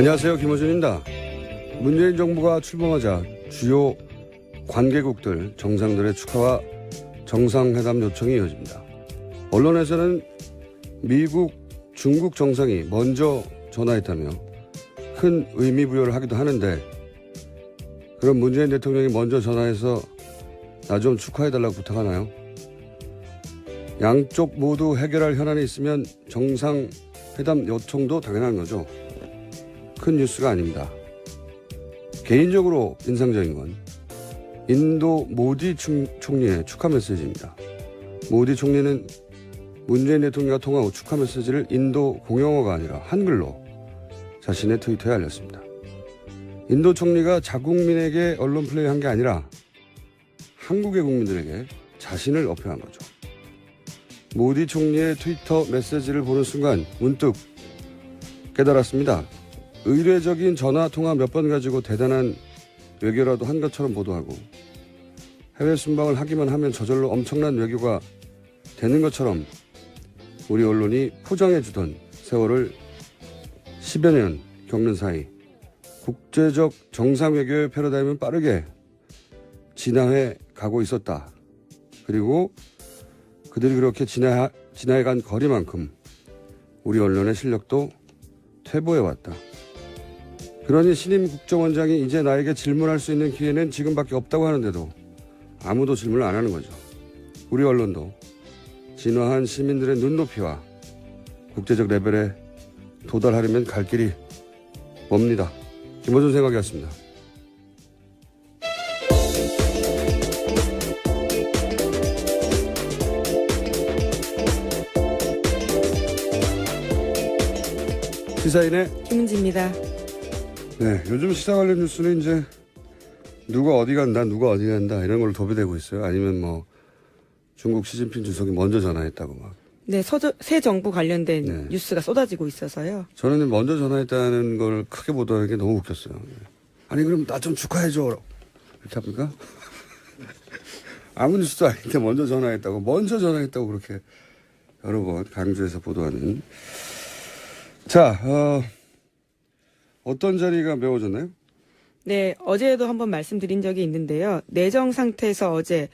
안녕하세요. 김호준입니다. 문재인 정부가 출범하자 주요 관계국들 정상들의 축하와 정상회담 요청이 이어집니다. 언론에서는 미국, 중국 정상이 먼저 전화했다며 큰 의미 부여를 하기도 하는데, 그럼 문재인 대통령이 먼저 전화해서 나 좀 축하해달라고 부탁하나요? 양쪽 모두 해결할 현안이 있으면 정상회담 요청도 당연한 거죠. 큰 뉴스가 아닙니다. 개인적으로 인상적인 건 인도 모디 총리의 축하 메시지입니다. 모디 총리는 문재인 대통령과 통화 후 축하 메시지를 인도 공용어가 아니라 한글로 자신의 트위터에 알렸습니다. 인도 총리가 자국민에게 언론 플레이한 게 아니라 한국의 국민들에게 자신을 어필한 거죠. 모디 총리의 트위터 메시지를 보는 순간 문득 깨달았습니다. 의례적인 전화통화 몇 번 가지고 대단한 외교라도 한 것처럼 보도하고 해외 순방을 하기만 하면 저절로 엄청난 외교가 되는 것처럼 우리 언론이 포장해주던 세월을 10여 년 겪는 사이 국제적 정상외교의 패러다임은 빠르게 진화해 가고 있었다. 그리고 그들이 그렇게 진화해간 거리만큼 우리 언론의 실력도 퇴보해왔다. 그러니 신임 국정원장이 이제 나에게 질문할 수 있는 기회는 지금밖에 없다고 하는데도 아무도 질문을 안 하는 거죠. 우리 언론도 진화한 시민들의 눈높이와 국제적 레벨에 도달하려면 갈 길이 멉니다. 김호준 생각이었습니다. 시사인의 김은지입니다. 네, 요즘 시사 관련 뉴스는 이제 누가 어디 간다, 누가 어디 간다 이런 걸로 도배되고 있어요. 아니면 뭐 중국 시진핑 주석이 먼저 전화했다고 막. 네, 새 정부 관련된 네. 뉴스가 쏟아지고 있어서요. 저는 먼저 전화했다는 걸 크게 보도하는 게 너무 웃겼어요. 아니 그럼 나 좀 축하해줘. 이렇게 합니까? 아무 뉴스도 아닌데 먼저 전화했다고 그렇게 여러 번 강조해서 보도하는. 자, 어떤 자리가 메워졌나요? 네, 어제도 한번 말씀드린 적이 있는데요. 내정 상태에서 어제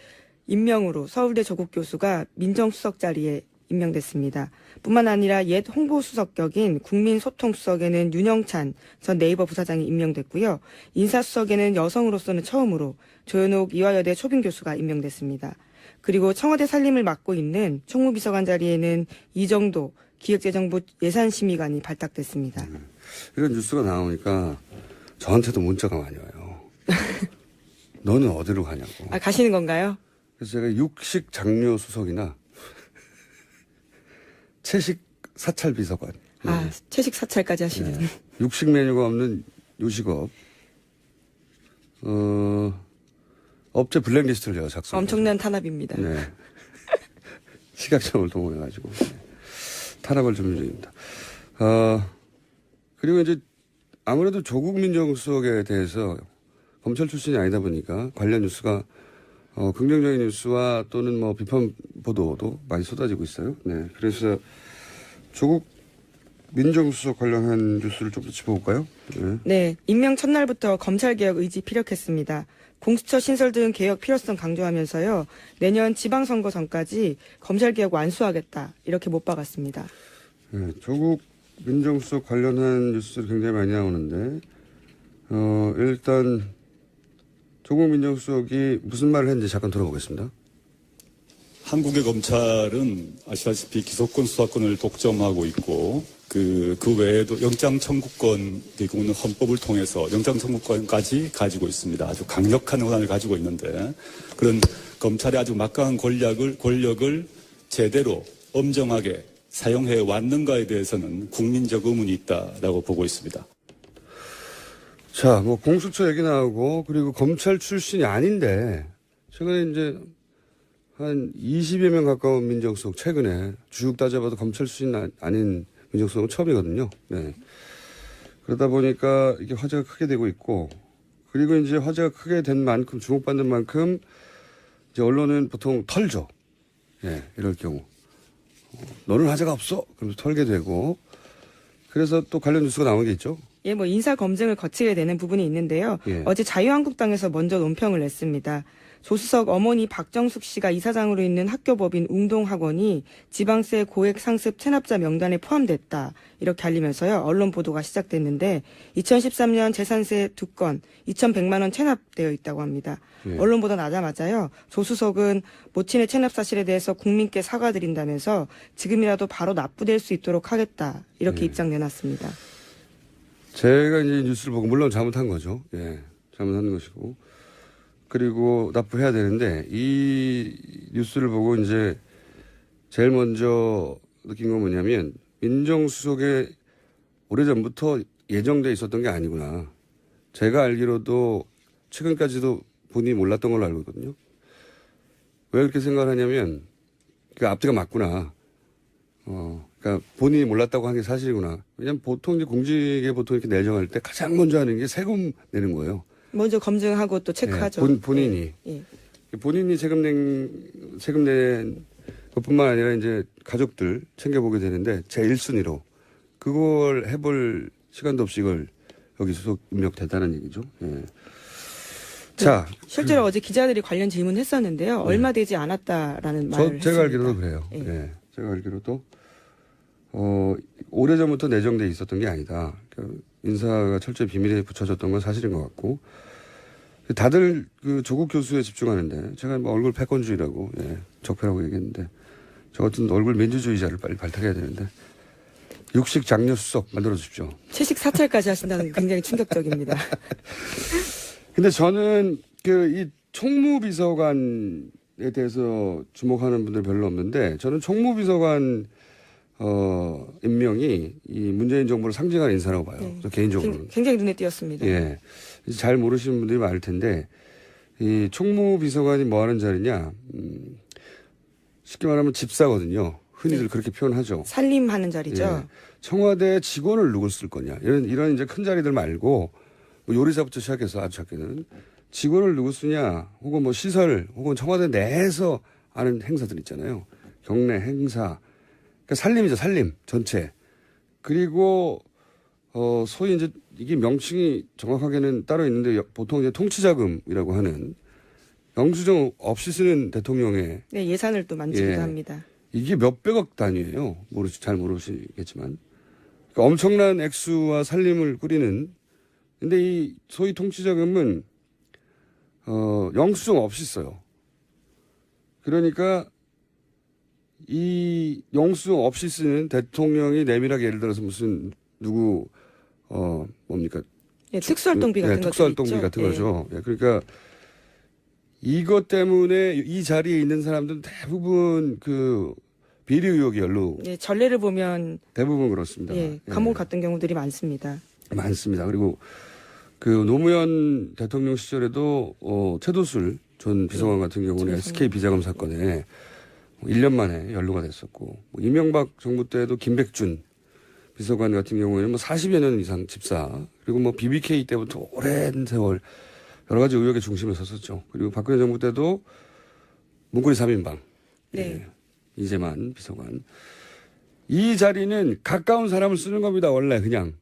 임명으로 서울대 조국 교수가 민정수석 자리에 임명됐습니다. 뿐만 아니라 옛 홍보수석 격인 국민소통수석에는 윤영찬 전 네이버 부사장이 임명됐고요. 인사수석에는 여성으로서는 처음으로 조현옥 이화여대 초빙 교수가 임명됐습니다. 그리고 청와대 살림을 맡고 있는 총무비서관 자리에는 이정도 기획재정부 예산심의관이 발탁됐습니다. 이런 뉴스가 나오니까 저한테도 문자가 많이 와요. 너는 어디로 가냐고. 아, 가시는 건가요? 그래서 제가 육식 장려 수석이나 채식 사찰 비서관. 아, 채식 사찰까지 하시는. 네. 육식 메뉴가 없는 요식업. 업체 블랙리스트를 제가 작성. 엄청난 탄압입니다. 네. 시각장을 동원해가지고 탄압을 준비 중입니다. 그리고 이제 아무래도 조국 민정수석에 대해서 검찰 출신이 아니다 보니까 관련 뉴스가 긍정적인 뉴스와 또는 뭐 비판 보도도 많이 쏟아지고 있어요. 네. 그래서 조국 민정수석 관련한 뉴스를 좀 더 짚어볼까요? 네. 네, 임명 첫날부터 검찰개혁 의지 피력했습니다. 공수처 신설 등 개혁 필요성 강조하면서요. 내년 지방선거 전까지 검찰개혁 완수하겠다 이렇게 못 박았습니다. 네, 조국 민정수석 관련한 뉴스들이 굉장히 많이 나오는데 일단 조국 민정수석이 무슨 말을 했는지 잠깐 들어보겠습니다. 한국의 검찰은 아시다시피 기소권, 수사권을 독점하고 있고 그 외에도 영장 청구권의 경우는 헌법을 통해서 영장 청구권까지 가지고 있습니다. 아주 강력한 권한을 가지고 있는데 그런 검찰의 아주 막강한 권력을 제대로 엄정하게 사용해 왔는가에 대해서는 국민적 의문이 있다라고 보고 있습니다. 자, 뭐 공수처 얘기 나오고 그리고 검찰 출신이 아닌데 최근에 이제 한 20여 명 가까운 민정수석 최근에 쭉 따져봐도 검찰 출신 아닌 민정수석은 처음이거든요. 네. 그러다 보니까 이게 화제가 크게 되고 있고 그리고 이제 화제가 크게 된 만큼 주목받는 만큼 이제 언론은 보통 털죠. 예, 이럴 경우. 너는 화제가 없어. 그러면서 털게 되고 그래서 또 관련 뉴스가 나온 게 있죠. 예, 뭐 인사 검증을 거치게 되는 부분이 있는데요. 예. 어제 자유한국당에서 먼저 논평을 냈습니다. 조수석 어머니 박정숙 씨가 이사장으로 있는 학교법인 웅동학원이 지방세 고액 상습 체납자 명단에 포함됐다. 이렇게 알리면서요. 언론 보도가 시작됐는데 2013년 재산세 2건 2,100만 원 체납되어 있다고 합니다. 예. 언론 보도 나자마자요. 조수석은 모친의 체납 사실에 대해서 국민께 사과드린다면서 지금이라도 바로 납부될 수 있도록 하겠다. 이렇게 입장 내놨습니다. 제가 이제 뉴스를 보고 물론 잘못한 거죠. 예, 잘못한 것이고 그리고 납부해야 되는데 이 뉴스를 보고 이제 제일 먼저 느낀 건 뭐냐면 민정수석에 오래전부터 예정돼 있었던 게 아니구나. 제가 알기로도 최근까지도 본인이 몰랐던 걸로 알고 있거든요. 왜 그렇게 생각을 하냐면 그 앞뒤가 맞구나. 그러니까 본인이 몰랐다고 한 게 사실이구나. 왜냐면 보통 이제 공직에 보통 이렇게 내정할 때 가장 먼저 하는 게 세금 내는 거예요. 먼저 검증하고 또 체크하죠. 예, 본인이. 예. 본인이 세금 낸 것뿐만 아니라 이제 가족들 챙겨보게 되는데 제 1순위로 그걸 해볼 시간도 없이 이걸 여기 수석 입력됐다는 얘기죠. 예. 자. 실제로 어제 기자들이 관련 질문했었는데요. 얼마 되지 않았다라는 말을 했습니다. 제가 알기로도 그래요. 예. 예. 제가 알기로도 오래전부터 내정돼 있었던 게 아니다. 그러니까 인사가 철저히 비밀에 붙여졌던 건 사실인 것 같고 다들 그 조국 교수에 집중하는데 제가 뭐 얼굴 패권주의라고 적폐라고 얘기했는데 저 같은 얼굴 민주주의자를 빨리 발탁해야 되는데 육식 장려 수석 만들어 주십시오. 채식 사찰까지 하신다는 게 굉장히 충격적입니다. 근데 저는 이 총무비서관에 대해서 주목하는 분들 별로 없는데 저는 총무비서관 임명이 이 문재인 정부를 상징하는 인사라고 봐요. 네. 저 개인적으로는. 굉장히 눈에 띄었습니다. 예. 잘 모르시는 분들이 많을 텐데 이 총무비서관이 뭐 하는 자리냐? 쉽게 말하면 집사거든요. 흔히들 네. 그렇게 표현하죠. 살림하는 자리죠. 예. 청와대 직원을 누굴 쓸 거냐? 이런 이제 큰 자리들 말고 뭐 요리사부터 시작해서 아주 작게는 직원을 누구 쓰냐? 혹은 뭐 시설 혹은 청와대 내에서 하는 행사들 있잖아요. 경례 행사. 그러니까 살림이죠, 살림 전체. 그리고 소위 이제 이게 명칭이 정확하게는 따로 있는데 보통 이제 통치자금이라고 하는 영수증 없이 쓰는 대통령의 네, 예산을 또 만지기도 예. 합니다. 이게 몇백억 단위예요. 잘 모르시겠지만. 그러니까 엄청난 액수와 살림을 꾸리는. 근데 이 소위 통치자금은 영수증 없이 써요. 그러니까 이 영수증 없이 쓰는 대통령이 내밀하게 예를 들어서 무슨 누구 뭡니까? 예, 특수활동비 같은 거 특수활동비 있죠. 같은 예. 거죠. 예, 그러니까 이것 때문에 이 자리에 있는 사람들은 대부분 그 비리 의혹이 연루. 예, 전례를 보면 대부분 그렇습니다. 예, 감옥 갔던 경우들이 많습니다. 많습니다. 그리고 그 노무현 대통령 시절에도 최도술 전 비서관 같은 경우는 SK 비자금 사건에 1년 만에 연루가 됐었고 이명박 정부 때도 김백준 비서관 같은 경우에는 뭐 40여 년 이상 집사 그리고 뭐 BBK 때부터 오랜 세월 여러 가지 의혹의 중심에 섰었죠. 그리고 박근혜 정부 때도 문고리 3인방 네. 이재만 비서관 이 자리는 가까운 사람을 쓰는 겁니다. 원래 그냥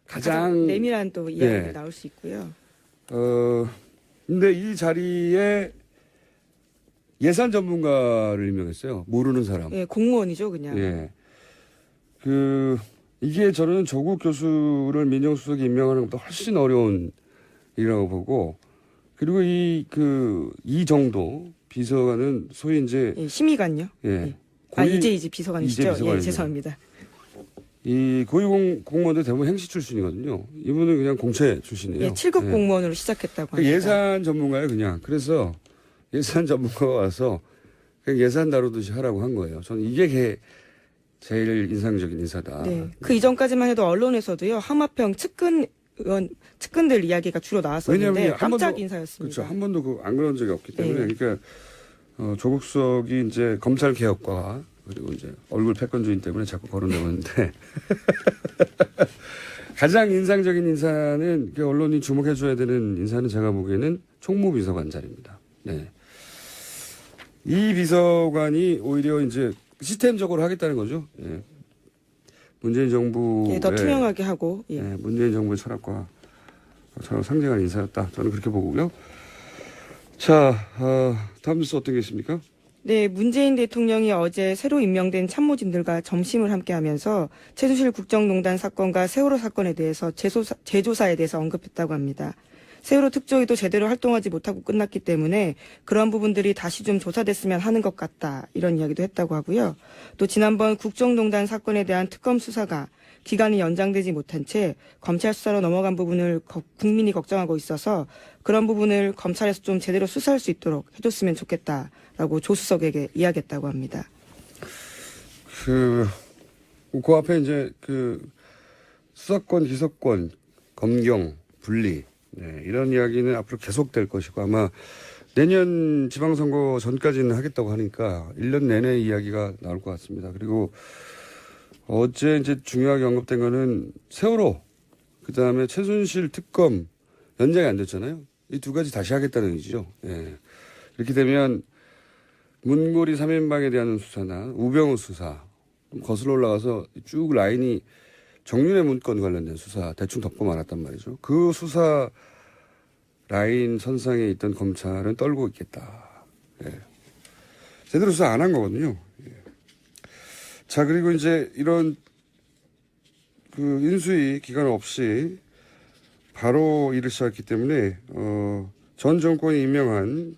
가장 내밀한 또 이야기가 예. 나올 수 있고요. 근데 이 자리에 예산 전문가를 임명했어요. 모르는 사람. 예, 공무원이죠, 그냥. 예. 이게 저는 조국 교수를 민정수석에 임명하는 것보다 훨씬 어려운 일이라고 보고, 그리고 이 정도 비서관은 소위 이제, 예, 심의관요. 예. 예. 이제 비서관이시죠? 이제 비서관이죠. 예, 죄송합니다. 이 공무원들 대부분 행시 출신이거든요. 이분은 그냥 공채 출신이에요. 예, 7급 예. 공무원으로 시작했다고 그 합니다. 예산 전문가예요, 그냥. 그래서 예산 전문가가 와서 그냥 예산 다루듯이 하라고 한 거예요. 저는 이게 제일 인상적인 인사다. 네. 그 이전까지만 해도 언론에서도요, 하마평 측근들 이야기가 주로 나왔었는데 왜냐하면 깜짝 인사였습니다. 그렇죠. 한 번도 안 그런 적이 없기 때문에. 네. 그러니까 조국 수석이 이제 검찰 개혁과 그리고 이제 얼굴 패권주의 때문에 자꾸 거론되고 있는데 가장 인상적인 인사는 언론이 주목해줘야 되는 인사는 제가 보기에는 총무비서관 자리입니다. 네. 이 비서관이 오히려 이제 시스템적으로 하겠다는 거죠. 예. 문재인 정부의 예, 더 투명하게 하고. 예. 네, 문재인 정부의 철학과 서로 상징하는 인사였다. 저는 그렇게 보고요. 자, 다음 뉴스 어떤 게 있습니까? 네, 문재인 대통령이 어제 새로 임명된 참모진들과 점심을 함께하면서 최순실 국정농단 사건과 세월호 사건에 대해서 재조사에 대해서 언급했다고 합니다. 세월호 특조위도 제대로 활동하지 못하고 끝났기 때문에 그런 부분들이 다시 좀 조사됐으면 하는 것 같다. 이런 이야기도 했다고 하고요. 또 지난번 국정농단 사건에 대한 특검 수사가 기간이 연장되지 못한 채 검찰 수사로 넘어간 부분을 국민이 걱정하고 있어서 그런 부분을 검찰에서 좀 제대로 수사할 수 있도록 해줬으면 좋겠다라고 조수석에게 이야기했다고 합니다. 그 앞에 이제 수사권, 기소권, 검경, 분리, 네, 이런 이야기는 앞으로 계속될 것이고 아마 내년 지방선거 전까지는 하겠다고 하니까 1년 내내 이야기가 나올 것 같습니다. 그리고 어제 이제 중요하게 언급된 거는 세월호, 그 다음에 최순실 특검 연장이 안 됐잖아요. 이 두 가지 다시 하겠다는 얘기죠. 예. 이렇게 되면 문고리 3인방에 대한 수사나 우병우 수사 거슬러 올라가서 쭉 라인이 정윤회 문건 관련된 수사 대충 덮고 말았단 말이죠. 그 수사 라인 선상에 있던 검찰은 떨고 있겠다. 예. 제대로 수사 안 한 거거든요. 예. 자, 그리고 이제 이런 인수위 기간 없이 바로 일을 시작했기 때문에 전 정권이 임명한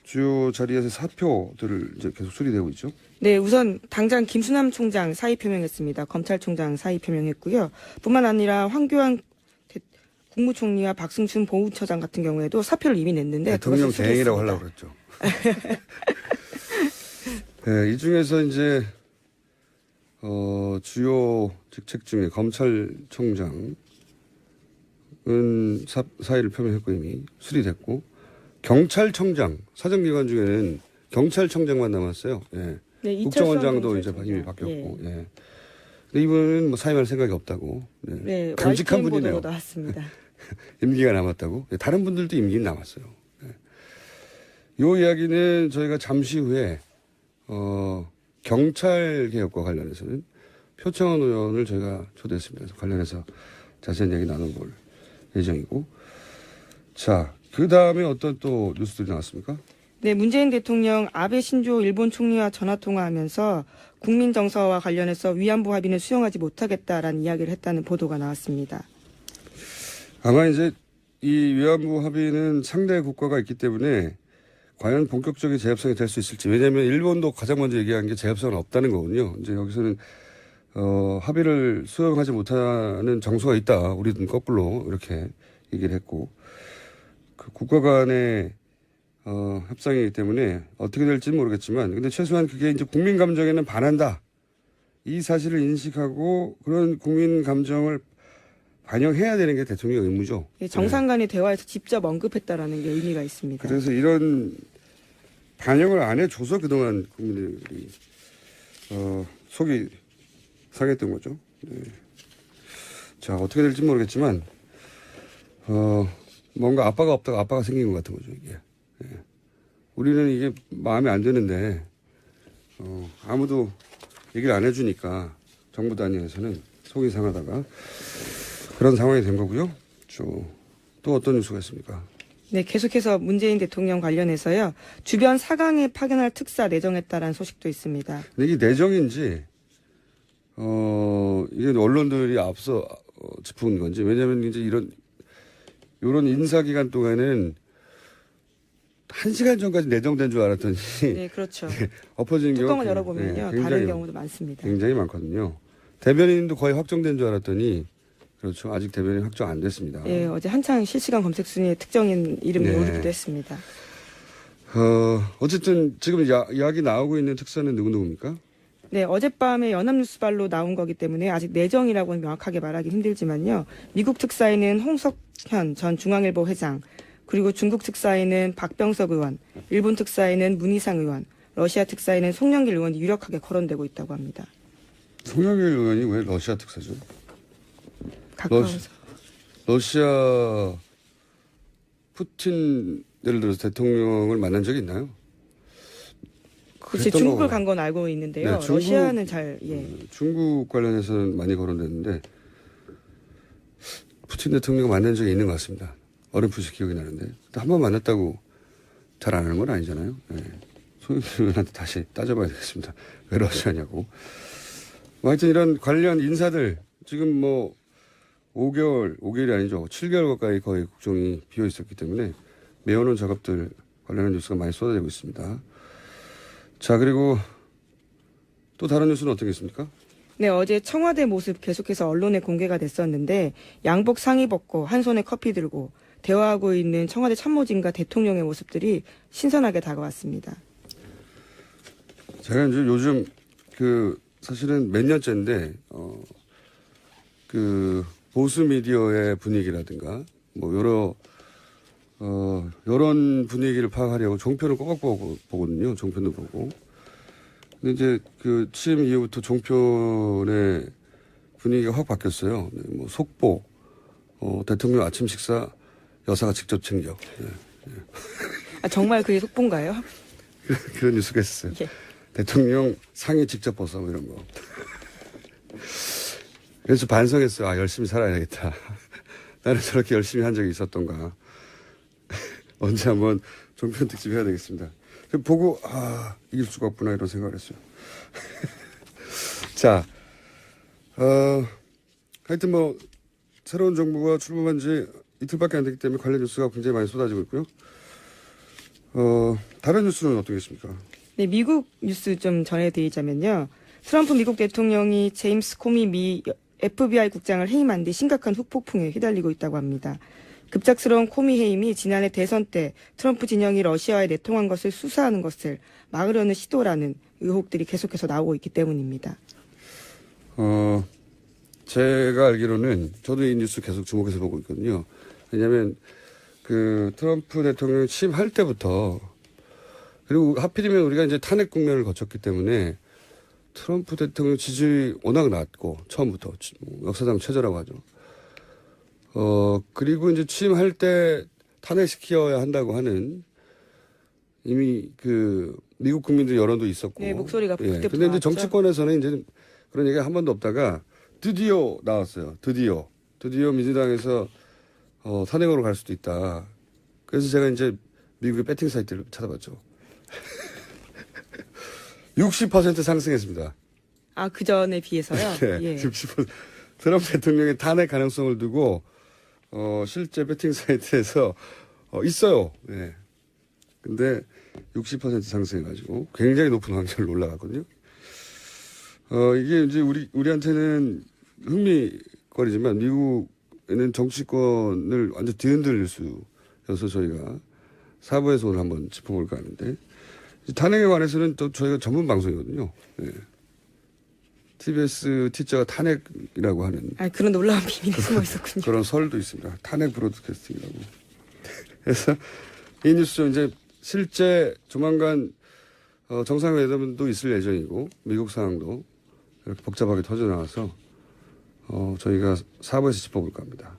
주요 자리에서 사표들을 이제 계속 수리되고 있죠. 네, 우선 당장 김수남 총장 사의 표명했습니다. 검찰총장 사의 표명했고요. 뿐만 아니라 황교안 국무총리와 박승춘 보훈처장 같은 경우에도 사표를 이미 냈는데 대통령 대행이라고 하려고 그랬죠. 네, 이 중에서 이제 주요 직책 중에 검찰총장은 사의를 표명했고 이미 수리됐고 경찰청장 사정기관 중에는 경찰청장만 남았어요. 예. 네, 국정원장도 이제 이미 바뀌었고. 예. 근데 이분은 뭐 사임할 생각이 없다고. 네. 네, 강직한 분이네요. 나왔습니다. 임기가 남았다고. 예, 다른 분들도 임기는 남았어요. 예. 요 이야기는 저희가 잠시 후에 경찰 개혁과 관련해서는 표창원 의원을 저희가 초대했습니다. 그래서 관련해서 자세한 얘기 나눠볼 예정이고. 자, 그 다음에 어떤 또 뉴스들이 나왔습니까? 네, 문재인 대통령 아베 신조 일본 총리와 전화 통화하면서 국민 정서와 관련해서 위안부 합의는 수용하지 못하겠다라는 이야기를 했다는 보도가 나왔습니다. 아마 이제 이 위안부 합의는 상대 국가가 있기 때문에 과연 본격적인 재협상이 될 수 있을지. 왜냐하면 일본도 가장 먼저 얘기한 게 재협상은 없다는 거거든요. 이제 여기서는 합의를 수용하지 못하는 정서가 있다. 우리는 거꾸로 이렇게 얘기를 했고 그 국가 간의 협상이기 때문에 어떻게 될지는 모르겠지만 근데 최소한 그게 이제 국민 감정에는 반한다. 이 사실을 인식하고 그런 국민 감정을 반영해야 되는 게 대통령의 의무죠. 네, 정상 간의 대화에서 직접 언급했다라는 게 의미가 있습니다. 그래서 이런 반영을 안 해줘서 그동안 국민들이 속이 상했던 거죠. 네. 자, 어떻게 될지 모르겠지만 뭔가 아빠가 없다가 아빠가 생긴 것 같은 거죠, 이게. 네. 우리는 이게 마음에 안 드는데 아무도 얘기를 안 해주니까 정부 단위에서는 속이 상하다가 그런 상황이 된 거고요. 또 어떤 뉴스가 있습니까? 네, 계속해서 문재인 대통령 관련해서요. 주변 사강에 파견할 특사 내정했다라는 소식도 있습니다. 근데 이게 내정인지 이게 언론들이 앞서 짚은 건지 왜냐하면 이제 이런 인사 기간 동안에는 1시간 전까지 내정된 줄 알았더니 네, 그렇죠. 엎어진 경우 뚜껑을 열어보면요. 다른 경우도 많습니다. 굉장히 많거든요. 대변인도 거의 확정된 줄 알았더니 그렇죠. 아직 대변인 확정 안 됐습니다. 예, 어제 한창 실시간 검색 순위에 특정인 이름이 오르기도 했습니다. 어쨌든 지금 이야기 나오고 있는 특사는 누구입니까? 네, 어젯밤에 연합뉴스발로 나온 거기 때문에 아직 내정이라고는 명확하게 말하기 힘들지만요. 미국 특사에는 홍석현 전 중앙일보 회장, 그리고 중국 특사에는 박병석 의원, 일본 특사에는 문희상 의원, 러시아 특사에는 송영길 의원이 유력하게 거론되고 있다고 합니다. 송영길 의원이 왜 러시아 특사죠? 가까워서. 러시아 푸틴 예를 들어서 대통령을 만난 적이 있나요? 혹시 그랬던 중국을 거. 간 건 알고 있는데요. 네, 중국, 러시아는 잘 예. 중국 관련해서는 많이 거론됐는데 푸틴 대통령과 만난 적이 있는 것 같습니다. 어렴풋이 기억이 나는데 한 번 만났다고 잘 안 하는 건 아니잖아요. 네. 소유주한테 다시 따져봐야 되겠습니다. 왜 러시아냐고. 하여튼 이런 관련 인사들 지금 뭐 5개월이 아니죠. 7개월 가까이 거의 국정이 비어 있었기 때문에 메워놓은 작업들 관련한 뉴스가 많이 쏟아지고 있습니다. 자, 그리고 또 다른 뉴스는 어떻게 있습니까? 네, 어제 청와대 모습 계속해서 언론에 공개가 됐었는데 양복 상의 벗고 한 손에 커피 들고 대화하고 있는 청와대 참모진과 대통령의 모습들이 신선하게 다가왔습니다. 제가 이제 요즘 사실은 몇 년째인데 보수 미디어의 분위기라든가 뭐 이런 분위기를 파악하려고 종편을 꼬박 보거든요. 종편도 보고. 근데 이제 취임 이후부터 종편의 분위기가 확 바뀌었어요. 네, 뭐 속보, 대통령 아침 식사 여사가 직접 챙겨. 네, 네. 아, 정말 그게 속보인가요? 그런 뉴스가 있었어요. 예. 대통령 상의 직접 벗어 뭐 이런 거. 그래서 반성했어요. 아, 열심히 살아야겠다. 나는 저렇게 열심히 한 적이 있었던가. 언제 한번 종편 특집 해야 되겠습니다. 보고 이길 수가 없구나 이런 생각을 했어요. 자, 하여튼 뭐 새로운 정부가 출범한 지 이틀밖에 안 되기 때문에 관련 뉴스가 굉장히 많이 쏟아지고 있고요. 다른 뉴스는 어떻게 있습니까? 네, 미국 뉴스 좀 전해드리자면요. 트럼프 미국 대통령이 제임스 코미 미 FBI 국장을 해임한 뒤 심각한 후폭풍에 휘달리고 있다고 합니다. 급작스러운 코미 해임이 지난해 대선 때 트럼프 진영이 러시아에 내통한 것을 수사하는 것을 막으려는 시도라는 의혹들이 계속해서 나오고 있기 때문입니다. 제가 알기로는 저도 이 뉴스 계속 주목해서 보고 있거든요. 왜냐하면 트럼프 대통령이 취임할 때부터 그리고 하필이면 우리가 이제 탄핵 국면을 거쳤기 때문에 트럼프 대통령 지지율이 워낙 낮고 처음부터 역사상 최저라고 하죠. 그리고 이제 취임할 때 탄핵시켜야 한다고 하는 이미 미국 국민들 여론도 있었고. 네, 목소리가 그때부터 근데 이제 나왔죠. 정치권에서는 이제 그런 얘기가 한 번도 없다가 드디어 나왔어요. 드디어 민주당에서 탄핵으로 갈 수도 있다. 그래서 제가 이제 미국의 배팅 사이트를 찾아봤죠. 60% 상승했습니다. 아, 그 전에 비해서요? 네, 예. 60%. 트럼프 대통령의 탄핵 가능성을 두고 실제 배팅 사이트에서 있어요. 네. 근데 60% 상승해가지고 굉장히 높은 확률로 올라갔거든요. 이게 이제 우리한테는 흥미거리지만 미국에는 정치권을 완전 뒤흔들 뉴스여서 저희가 사부에서 오늘 한번 짚어볼까 하는데 탄핵에 관해서는 또 저희가 전문 방송이거든요. 네. TBS T자가 탄핵이라고 하는 그런 놀라운 비밀이 숨어 있었군요. 그런 설도 있습니다. 탄핵 브로드캐스팅이라고. 그래서 이 뉴스 이제 실제 조만간 정상회담도 있을 예정이고 미국 상황도 이렇게 복잡하게 터져나와서 저희가 4부에서 짚어볼까 합니다.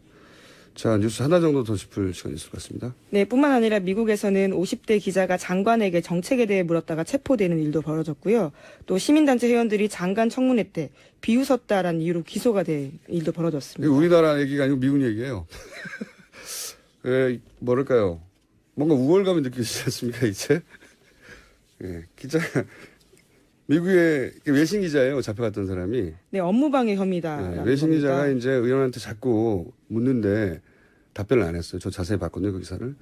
자, 뉴스 하나 정도 더 짚을 시간이 있을 것 같습니다. 네, 뿐만 아니라 미국에서는 50대 기자가 장관에게 정책에 대해 물었다가 체포되는 일도 벌어졌고요. 또 시민단체 회원들이 장관 청문회 때 비웃었다라는 이유로 기소가 된 일도 벌어졌습니다. 우리나라 얘기가 아니고 미국 얘기예요. 뭐랄까요. 뭔가 우월감이 느껴지지 않습니까, 이제? 예, 미국의 외신 기자예요, 잡혀갔던 사람이. 네, 업무방해 혐의다. 네, 외신 기자가 이제 의원한테 자꾸 묻는데 답변을 안 했어요. 저 자세히 봤거든요, 그 기사를.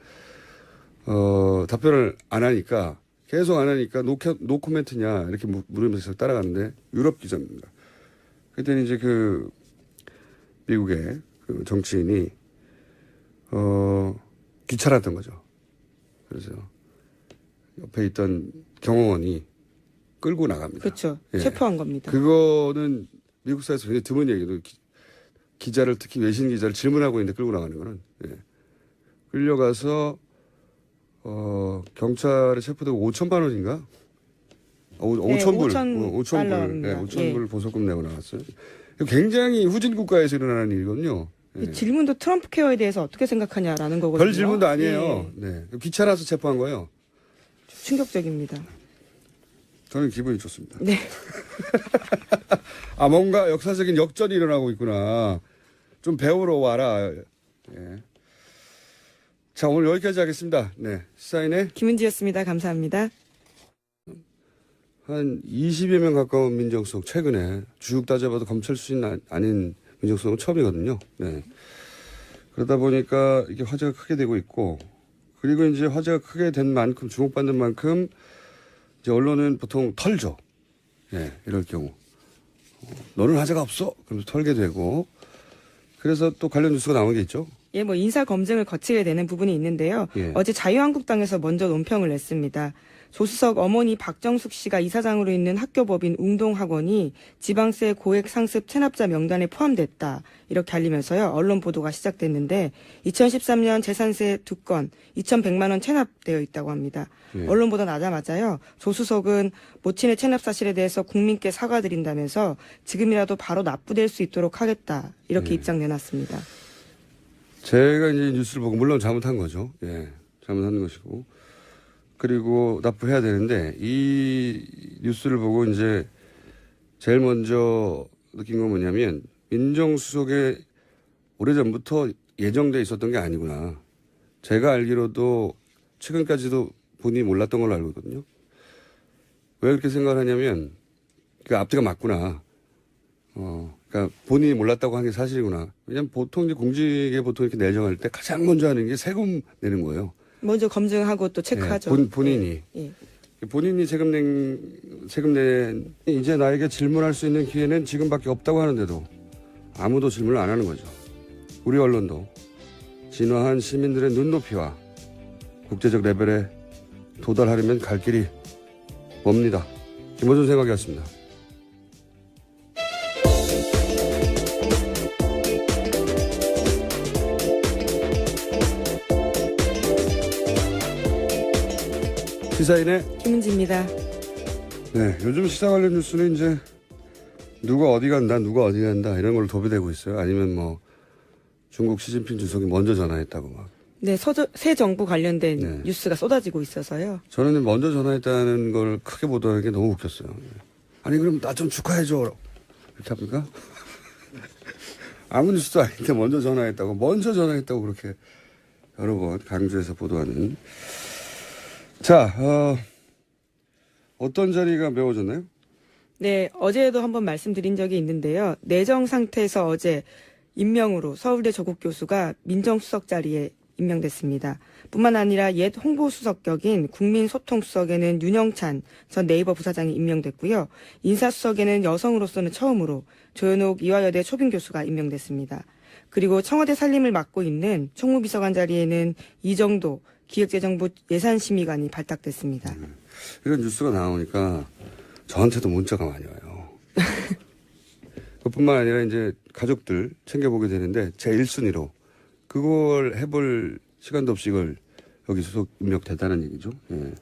답변을 안 하니까, 계속 안 하니까 노 코멘트냐, 이렇게 물으면서 따라가는데, 유럽 기자입니다. 그때는 이제 미국의 정치인이, 귀찮았던 거죠. 그래서 옆에 있던 경호원이 끌고 나갑니다. 그렇죠. 예. 체포한 겁니다. 그거는 미국 사회에서 굉장히 드문 얘기도 기자를 특히 외신 기자를 질문하고 있는데 끌고 나가는 거는 끌려가서 경찰에 체포되고 5천만 원인가? 5,000불. 5,000불. 5,000불 보석금 내고 나왔어요. 굉장히 후진 국가에서 일어나는 일이거든요. 이 질문도 트럼프 케어에 대해서 어떻게 생각하냐라는 거거든요. 별 질문도 아니에요. 네. 귀찮아서 체포한 거예요. 충격적입니다. 저는 기분이 좋습니다. 네. 아, 뭔가 역사적인 역전이 일어나고 있구나. 좀 배우러 와라. 예. 자, 오늘 여기까지 하겠습니다. 네. 시사인의 김은지였습니다. 감사합니다. 한 20여 명 가까운 민정수석, 최근에 쭉 따져봐도 검찰 수준 아닌 민정수석은 처음이거든요. 네. 그러다 보니까 이게 화제가 크게 되고 있고, 그리고 이제 화제가 크게 된 만큼, 주목받는 만큼, 이제 언론은 보통 털죠. 예, 이럴 경우. 너는 화제가 없어? 그러면서 털게 되고, 그래서 또 관련 뉴스가 나온 게 있죠. 예, 뭐 인사 검증을 거치게 되는 부분이 있는데요. 예. 어제 자유한국당에서 먼저 논평을 냈습니다. 조수석 어머니 박정숙 씨가 이사장으로 있는 학교법인 웅동학원이 지방세 고액 상습 체납자 명단에 포함됐다. 이렇게 알리면서요. 언론 보도가 시작됐는데 2013년 재산세 2건 2,100만 원 체납되어 있다고 합니다. 예. 언론 보도 나자마자요. 조수석은 모친의 체납 사실에 대해서 국민께 사과드린다면서 지금이라도 바로 납부될 수 있도록 하겠다. 이렇게 예. 입장 내놨습니다. 제가 이제 뉴스를 보고, 물론 잘못한 거죠. 예, 잘못한 것이고. 그리고 납부해야 되는데, 이 뉴스를 보고 이제 제일 먼저 느낀 건 뭐냐면, 민정수석에 오래전부터 예정돼 있었던 게 아니구나. 제가 알기로도 최근까지도 본인이 몰랐던 걸로 알고 있거든요. 왜 그렇게 생각을 하냐면, 그 앞뒤가 맞구나. 그러니까 본인이 몰랐다고 한 게 사실이구나. 왜냐면 보통 이제 공직에 보통 이렇게 내정할 때 가장 먼저 하는 게 세금 내는 거예요. 먼저 검증하고 또 체크하죠. 본인이. 예. 본인이 세금 낸, 이제 나에게 질문할 수 있는 기회는 지금밖에 없다고 하는데도 아무도 질문을 안 하는 거죠. 우리 언론도 진화한 시민들의 눈높이와 국제적 레벨에 도달하려면 갈 길이 멉니다. 김호준 생각이었습니다. 시사인의 김은지입니다. 네, 요즘 시사 관련 뉴스는 이제 누가 어디 간다, 누가 어디 간다 이런 걸로 도배되고 있어요. 아니면 뭐 중국 시진핑 주석이 먼저 전화했다고 막. 네, 새 정부 관련된 네. 뉴스가 쏟아지고 있어서요. 저는 먼저 전화했다는 걸 크게 보도하는 게 너무 웃겼어요. 아니 그럼 나 좀 축하해줘. 이렇게 합니까? 아무 뉴스도 아닌데 먼저 전화했다고 그렇게 여러 번 강조해서 보도하는. 자, 어떤 자리가 메워졌나요? 네, 어제도 한번 말씀드린 적이 있는데요. 내정 상태에서 어제 임명으로 서울대 조국 교수가 민정수석 자리에 임명됐습니다. 뿐만 아니라 옛 홍보수석 격인 국민소통수석에는 윤영찬 전 네이버 부사장이 임명됐고요. 인사수석에는 여성으로서는 처음으로 조현옥 이화여대 초빙 교수가 임명됐습니다. 그리고 청와대 살림을 맡고 있는 총무비서관 자리에는 이정도 기획재정부 예산심의관이 발탁됐습니다. 이런 뉴스가 나오니까 저한테도 문자가 많이 와요. 그뿐만 아니라 이제 가족들 챙겨보게 되는데 제 1순위로 그걸 해볼 시간도 없이 이걸 여기 소속 임명됐다는 얘기죠. 예.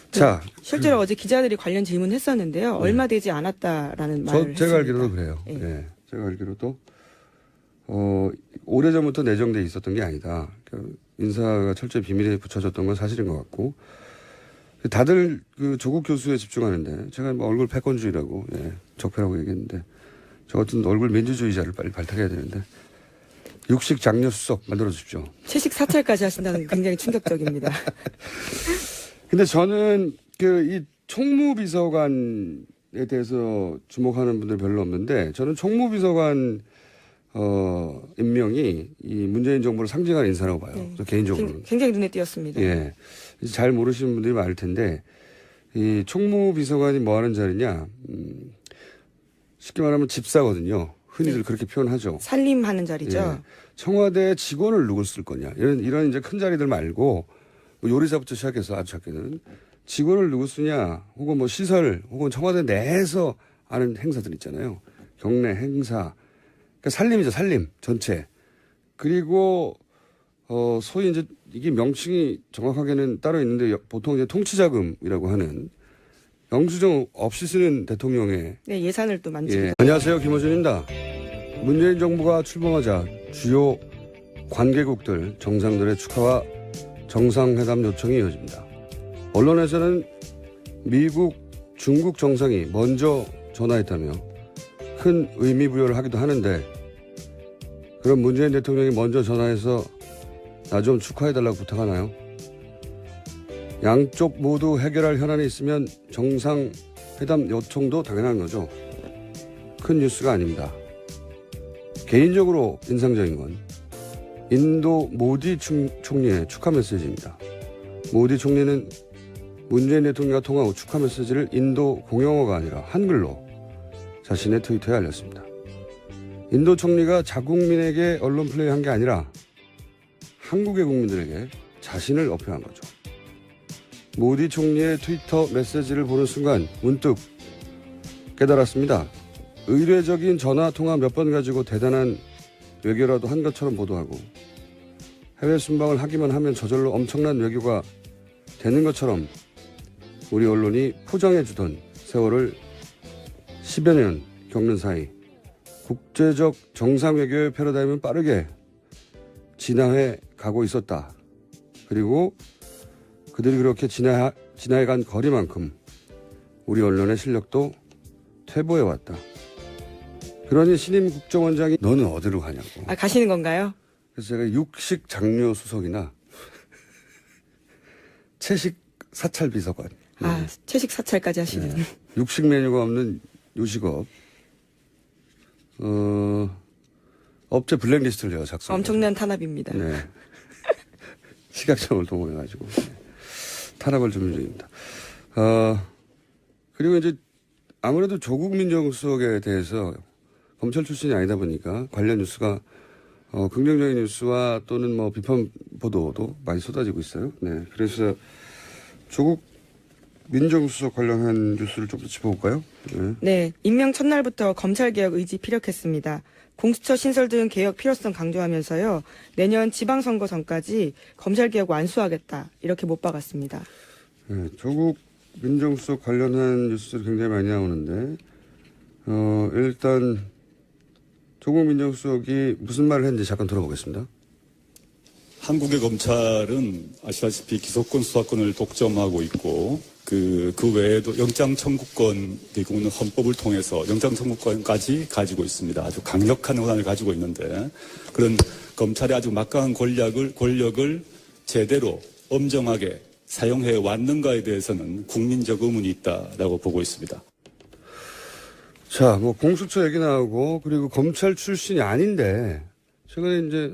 자, 실제로 어제 기자들이 관련 질문했었는데요. 얼마 되지 않았다라는 말을 했습니다. 제가 알기로도 그래요. 예. 예. 제가 알기로도 오래전부터 내정돼 있었던 게 아니다. 그러니까 인사가 철저히 비밀에 붙여졌던 건 사실인 것 같고 다들 그 조국 교수에 집중하는데 제가 뭐 얼굴 패권주의라고 적폐라고 얘기했는데 저 같은 얼굴 민주주의자를 빨리 발탁해야 되는데 육식 장려 수석 만들어 주십시오. 채식 사찰까지 하신다는 게 굉장히 충격적입니다. 근데 저는 이 총무비서관에 대해서 주목하는 분들 별로 없는데 저는 총무비서관 임명이 이 문재인 정부를 상징하는 인사라고 봐요. 네. 개인적으로는. 굉장히 눈에 띄었습니다. 예. 잘 모르시는 분들이 많을 텐데 이 총무비서관이 뭐 하는 자리냐? 쉽게 말하면 집사거든요. 흔히들 네. 그렇게 표현하죠. 살림하는 자리죠. 예. 청와대 직원을 누굴 쓸 거냐. 이런 이제 큰 자리들 말고 뭐 요리사부터 시작해서 아주 작게는 직원을 누구 쓰냐. 혹은 뭐 시설 혹은 청와대 내에서 하는 행사들 있잖아요. 경례 행사. 그러니까 살림이죠. 살림 전체. 그리고 소위 이제 이게 명칭이 정확하게는 따로 있는데 보통 이제 통치자금이라고 하는 영수증 없이 쓰는 대통령의 네, 예산을 또 만지고. 예. 안녕하세요. 김호준입니다. 문재인 정부가 출범하자 주요 관계국들 정상들의 축하와 정상회담 요청이 이어집니다. 언론에서는 미국 중국 정상이 먼저 전화했다며 큰 의미 부여를 하기도 하는데 그럼 문재인 대통령이 먼저 전화해서 나 좀 축하해달라고 부탁하나요? 양쪽 모두 해결할 현안이 있으면 정상회담 요청도 당연한 거죠. 큰 뉴스가 아닙니다. 개인적으로 인상적인 건 인도 모디 총리의 축하 메시지입니다. 모디 총리는 문재인 대통령과 통화 후 축하 메시지를 인도 공용어가 아니라 한글로 자신의 트위터에 알렸습니다. 인도 총리가 자국민에게 언론 플레이한 게 아니라 한국의 국민들에게 자신을 어필한 거죠. 모디 총리의 트위터 메시지를 보는 순간 문득 깨달았습니다. 의례적인 전화 통화 몇 번 가지고 대단한 외교라도 한 것처럼 보도하고 해외 순방을 하기만 하면 저절로 엄청난 외교가 되는 것처럼 우리 언론이 포장해 주던 세월을 10여 년 겪는 사이 국제적 정상 외교의 패러다임은 빠르게 진화해 가고 있었다. 그리고 그들이 그렇게 진화해간 거리만큼 우리 언론의 실력도 퇴보해왔다. 그러니 신임 국정원장이 너는 어디로 가냐고. 아, 가시는 건가요? 그래서 제가 육식 장려 수석이나 채식 사찰 비서관. 아, 채식 사찰까지 하시는. 네. 육식 메뉴가 없는 요식업. 업체 블랙리스트를 제가 작성. 엄청난 탄압입니다. 네. 식약청을 동원해가지고 탄압을 준비 중입니다. 그리고 이제 아무래도 조국 민정수석에 대해서 검찰 출신이 아니다 보니까 관련 뉴스가 긍정적인 뉴스와 또는 뭐 비판 보도도 많이 쏟아지고 있어요. 네. 그래서 조국 민정수석 관련한 뉴스를 좀 더 짚어볼까요? 네. 네, 임명 첫날부터 검찰개혁 의지 피력했습니다. 공수처 신설 등 개혁 필요성 강조하면서요. 내년 지방선거 전까지 검찰개혁 완수하겠다. 이렇게 못 박았습니다. 네, 조국 민정수석 관련한 뉴스들이 굉장히 많이 나오는데 일단 조국 민정수석이 무슨 말을 했는지 잠깐 들어보겠습니다. 한국의 검찰은 아시다시피 기소권 수사권을 독점하고 있고 그 외에도 영장 청구권, 그리고는 헌법을 통해서 영장 청구권까지 가지고 있습니다. 아주 강력한 권한을 가지고 있는데 그런 검찰의 아주 막강한 권력을 제대로 엄정하게 사용해 왔는가에 대해서는 국민적 의문이 있다라고 보고 있습니다. 자, 뭐 공수처 얘기 나오고 그리고 검찰 출신이 아닌데 최근에 이제